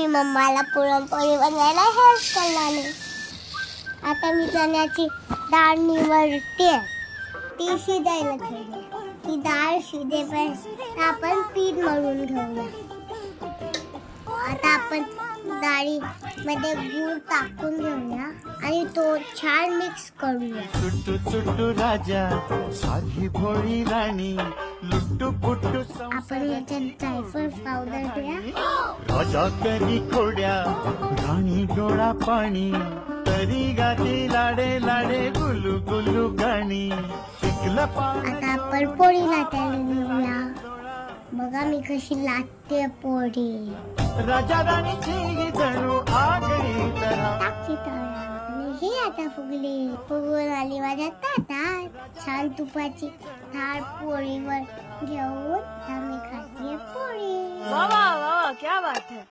मी मम्माला पुरणपोळी बनवायला हेल्प करणार नाही. आता मी चण्याची डाळ निवडते. ती शिजायला ठेवली. ती डाळ शिजेपर्यंत आपण पीठ मळून घेऊया. आता आपण डाळीमध्ये गूळ टाकून घेऊया आणि तो छान मिक्स करूया. चुट्टू चुट्टू राजा साधी भोळी राणी लुट्टू पुट्टू आपण याच्यात जायफळ पावडर द्या. राजा करी खोड्या राणी डोळा पाणी तरी गाती लाडे लाडे गुलू गुलू गाणी शिकला पाणी. आता आपण पोळी लाटायला घेऊया. बघा मी कशी लाटते पोळी. राजा राणीची जणू आगळी तरा टाकते तव्यावर आणि हे आता फुगून आली माझ्या ताटात. छान तुपाची थाळ पोळीवर घेऊन आम्ही खाते पोळी. वाह वाह वाह, क्या बात है.